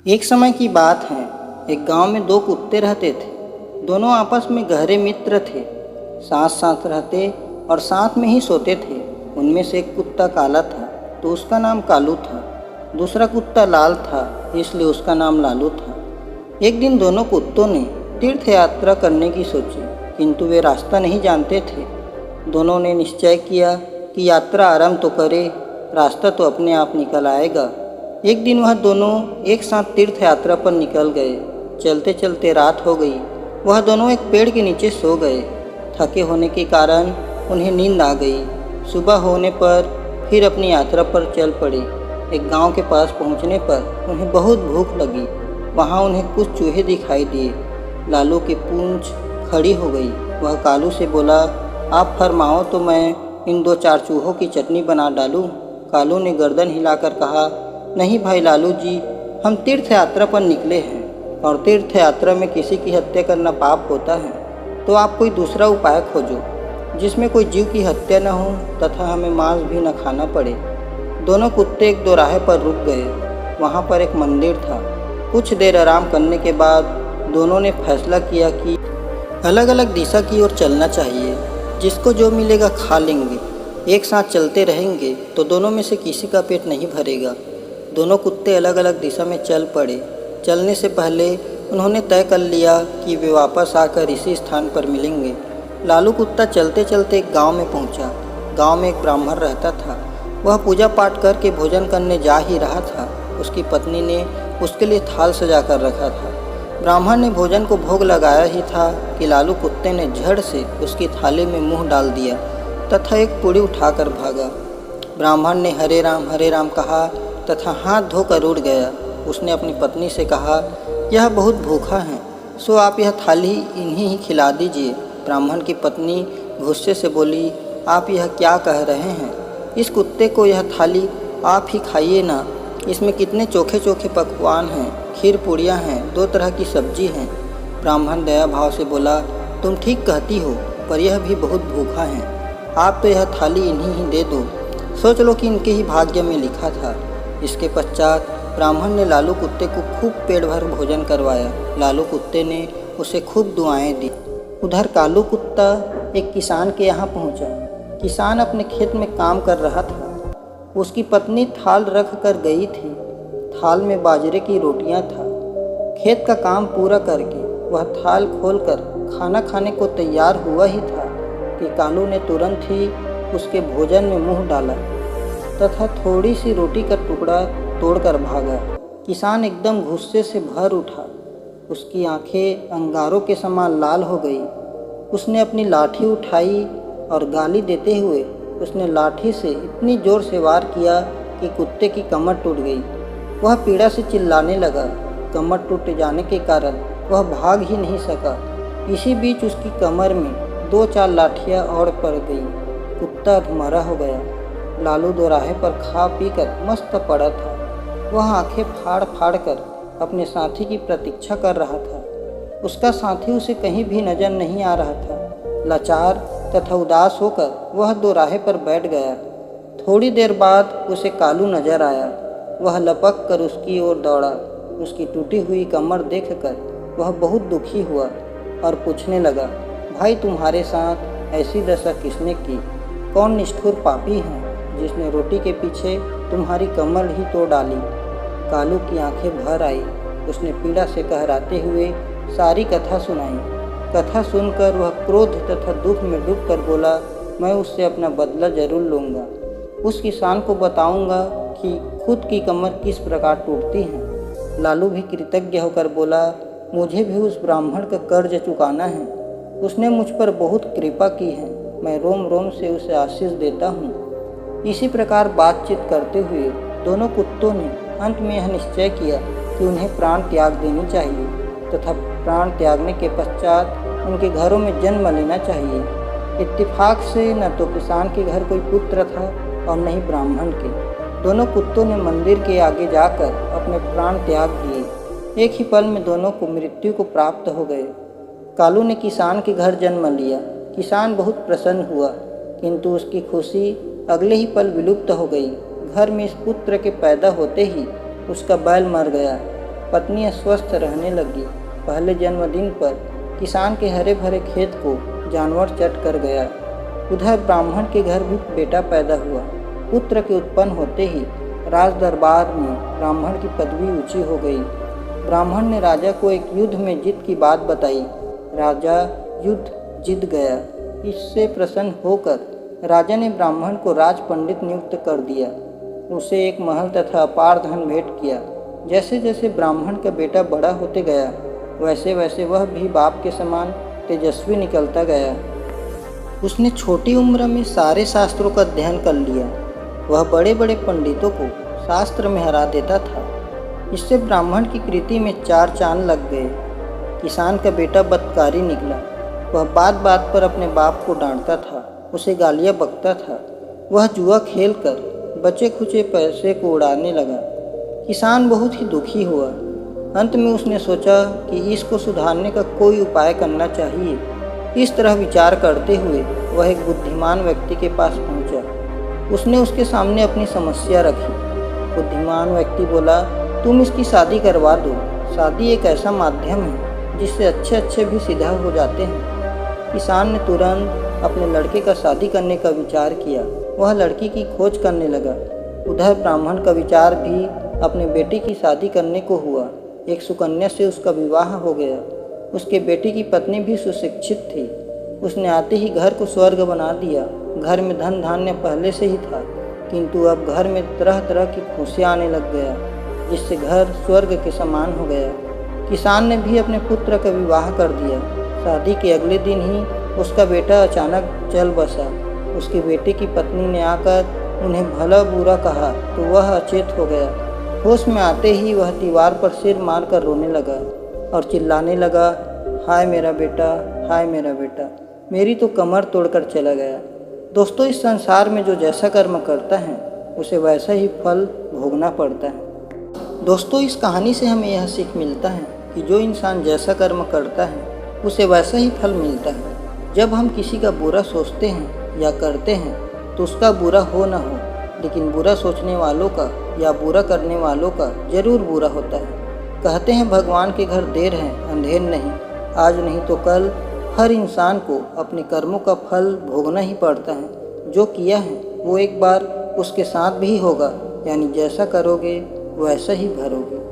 एक समय की बात है। एक गांव में दो कुत्ते रहते थे। दोनों आपस में गहरे मित्र थे। साथ साथ रहते और साथ में ही सोते थे। उनमें से एक कुत्ता काला था तो उसका नाम कालू था। दूसरा कुत्ता लाल था इसलिए उसका नाम लालू था। एक दिन दोनों कुत्तों ने तीर्थ यात्रा करने की सोची, किंतु वे रास्ता नहीं जानते थे। दोनों ने निश्चय किया कि यात्रा आरंभ तो करे, रास्ता तो अपने आप निकल आएगा। एक दिन वह दोनों एक साथ तीर्थ यात्रा पर निकल गए। चलते चलते रात हो गई। वह दोनों एक पेड़ के नीचे सो गए। थके होने के कारण उन्हें नींद आ गई। सुबह होने पर फिर अपनी यात्रा पर चल पड़े। एक गांव के पास पहुंचने पर उन्हें बहुत भूख लगी। वहां उन्हें कुछ चूहे दिखाई दिए। लालू की पूंछ खड़ी हो गई। वह कालू से बोला, आप फरमाओ तो मैं इन दो चार चूहों की चटनी बना डालूं। कालू ने गर्दन हिलाकर कहा, नहीं भाई लालू जी, हम तीर्थ यात्रा पर निकले हैं और तीर्थ यात्रा में किसी की हत्या करना पाप होता है। तो आप कोई दूसरा उपाय खोजो जिसमें कोई जीव की हत्या न हो तथा हमें मांस भी न खाना पड़े। दोनों कुत्ते एक दोराहे पर रुक गए। वहाँ पर एक मंदिर था। कुछ देर आराम करने के बाद दोनों ने फैसला किया कि अलग अलग दिशा की ओर चलना चाहिए। जिसको जो मिलेगा खा लेंगे। एक साथ चलते रहेंगे तो दोनों में से किसी का पेट नहीं भरेगा। दोनों कुत्ते अलग अलग दिशा में चल पड़े। चलने से पहले उन्होंने तय कर लिया कि वे वापस आकर इसी स्थान पर मिलेंगे। लालू कुत्ता चलते चलते एक गांव में पहुंचा। गांव में एक ब्राह्मण रहता था। वह पूजा पाठ करके भोजन करने जा ही रहा था। उसकी पत्नी ने उसके लिए थाल सजा कर रखा था। ब्राह्मण ने भोजन को भोग लगाया ही था कि लालू कुत्ते ने झड़ से उसकी थाली में मुँह डाल दिया तथा एक पूड़ी उठाकर भागा। ब्राह्मण ने हरे राम कहा तथा हाथ धोकर उड़ गया। उसने अपनी पत्नी से कहा, यह बहुत भूखा है, सो आप यह थाली इन्हीं ही खिला दीजिए। ब्राह्मण की पत्नी गुस्से से बोली, आप यह क्या कह रहे हैं? इस कुत्ते को यह थाली आप ही खाइए ना। इसमें कितने चोखे चोखे पकवान हैं, खीर पूड़ियाँ हैं, 2 तरह की सब्जी हैं। ब्राह्मण दया भाव से बोला, तुम ठीक कहती हो, पर यह भी बहुत भूखा है। आप तो यह थाली इन्हीं ही दे दो। सोच लो कि इनके ही भाग्य में लिखा था। इसके पश्चात ब्राह्मण ने लालू कुत्ते को खूब पेट भर भोजन करवाया। लालू कुत्ते ने उसे खूब दुआएं दी। उधर कालू कुत्ता एक किसान के यहाँ पहुँचा। किसान अपने खेत में काम कर रहा था। उसकी पत्नी थाल रख कर गई थी। थाल में बाजरे की रोटियां था। खेत का काम पूरा करके वह थाल खोलकर खाना खाने को तैयार हुआ ही था कि कालू ने तुरंत ही उसके भोजन में मुँह डाला तथा थोड़ी सी रोटी का टुकड़ा तोड़कर भागा। किसान एकदम गुस्से से भर उठा। उसकी आंखें अंगारों के समान लाल हो गई। उसने अपनी लाठी उठाई और गाली देते हुए उसने लाठी से इतनी जोर से वार किया कि कुत्ते की कमर टूट गई। वह पीड़ा से चिल्लाने लगा। कमर टूट जाने के कारण वह भाग ही नहीं सका। इसी बीच उसकी कमर में 2-4 लाठियाँ और पड़ गई। कुत्ता मरा हो गया। लालू दोराहे पर खा पी कर मस्त पड़ा था। वह आंखें फाड़ फाड़ कर अपने साथी की प्रतीक्षा कर रहा था। उसका साथी उसे कहीं भी नजर नहीं आ रहा था। लाचार तथा उदास होकर वह दोराहे पर बैठ गया। थोड़ी देर बाद उसे कालू नजर आया। वह लपक कर उसकी ओर दौड़ा। उसकी टूटी हुई कमर देखकर वह बहुत दुखी हुआ और पूछने लगा, भाई तुम्हारे साथ ऐसी दशा किसने की? कौन निष्ठुर पापी है जिसने रोटी के पीछे तुम्हारी कमर ही तोड़ डाली? कालू की आंखें भर आई। उसने पीड़ा से कहराते हुए सारी कथा सुनाई। कथा सुनकर वह क्रोध तथा दुख में डूबकर बोला, मैं उससे अपना बदला जरूर लूँगा। उस किसान को बताऊँगा कि खुद की कमर किस प्रकार टूटती है। लालू भी कृतज्ञ होकर बोला, मुझे भी उस ब्राह्मण का कर्ज चुकाना है। उसने मुझ पर बहुत कृपा की है। मैं रोम रोम से उसे आशीष देता हूँ। इसी प्रकार बातचीत करते हुए दोनों कुत्तों ने अंत में यह निश्चय किया कि उन्हें प्राण त्याग देनी चाहिए तथा प्राण त्यागने के पश्चात उनके घरों में जन्म लेना चाहिए। इत्तेफाक से न तो किसान के घर कोई पुत्र था और न ही ब्राह्मण के। दोनों कुत्तों ने मंदिर के आगे जाकर अपने प्राण त्याग दिए। एक ही पल में दोनों को मृत्यु को प्राप्त हो गए। कालू ने किसान के घर जन्म लिया। किसान बहुत प्रसन्न हुआ, किंतु उसकी खुशी अगले ही पल विलुप्त हो गई। घर में इस पुत्र के पैदा होते ही उसका बैल मर गया पत्नी अस्वस्थ रहने लगी। पहले जन्मदिन पर किसान के हरे भरे खेत को जानवर चट कर गया। उधर ब्राह्मण के घर भी बेटा पैदा हुआ। पुत्र के उत्पन्न होते ही राज दरबार में ब्राह्मण की पदवी ऊंची हो गई। ब्राह्मण ने राजा को एक युद्ध में जीत की बात बताई। राजा युद्ध जीत गया। इससे प्रसन्न होकर राजा ने ब्राह्मण को राज पंडित नियुक्त कर दिया। उसे एक महल तथा अपार धन भेंट किया। जैसे जैसे ब्राह्मण का बेटा बड़ा होते गया, वैसे वैसे वह भी बाप के समान तेजस्वी निकलता गया। उसने छोटी उम्र में सारे शास्त्रों का अध्ययन कर लिया। वह बड़े बड़े पंडितों को शास्त्र में हरा देता था। इससे ब्राह्मण की कृति में 4 चांद लग गए। किसान का बेटा बदकारी निकला। वह बात बात पर अपने बाप को डांटता था, उसे गालियाँ बकता था। वह जुआ खेलकर बचे खुचे पैसे को उड़ाने लगा। किसान बहुत ही दुखी हुआ। अंत में उसने सोचा कि इसको सुधारने का कोई उपाय करना चाहिए। इस तरह विचार करते हुए वह एक बुद्धिमान व्यक्ति के पास पहुंचा। उसने उसके सामने अपनी समस्या रखी। बुद्धिमान व्यक्ति बोला, तुम इसकी शादी करवा दो। शादी एक ऐसा माध्यम है जिससे अच्छे भी सीधा हो जाते हैं। किसान ने तुरंत अपने लड़के का शादी करने का विचार किया। वह लड़की की खोज करने लगा। उधर ब्राह्मण का विचार भी अपने बेटे की शादी करने को हुआ। एक सुकन्या से उसका विवाह हो गया। उसके बेटे की पत्नी भी सुशिक्षित थी। उसने आते ही घर को स्वर्ग बना दिया। घर में धन धान्य पहले से ही था, किंतु अब घर में तरह तरह की खुशियाँ आने लग गया, जिससे घर स्वर्ग के समान हो गया। किसान ने भी अपने पुत्र का विवाह कर दिया। शादी के अगले दिन ही उसका बेटा अचानक चल बसा। उसके बेटे की पत्नी ने आकर उन्हें भला बुरा कहा तो वह अचेत हो गया। होश में आते ही वह दीवार पर सिर मारकर रोने लगा और चिल्लाने लगा, हाय मेरा बेटा, हाय मेरा बेटा, मेरी तो कमर तोड़कर चला गया। दोस्तों, इस संसार में जो जैसा कर्म करता है उसे वैसा ही फल भोगना पड़ता है। दोस्तों, इस कहानी से हमें यह सीख मिलता है कि जो इंसान जैसा कर्म करता है उसे वैसा ही फल मिलता है। जब हम किसी का बुरा सोचते हैं या करते हैं तो उसका बुरा हो ना हो, लेकिन बुरा सोचने वालों का या बुरा करने वालों का जरूर बुरा होता है। कहते हैं भगवान के घर देर है अंधेर नहीं। आज नहीं तो कल हर इंसान को अपने कर्मों का फल भोगना ही पड़ता है। जो किया है वो एक बार उसके साथ भी होगा, यानी जैसा करोगे वैसा ही भरोगे।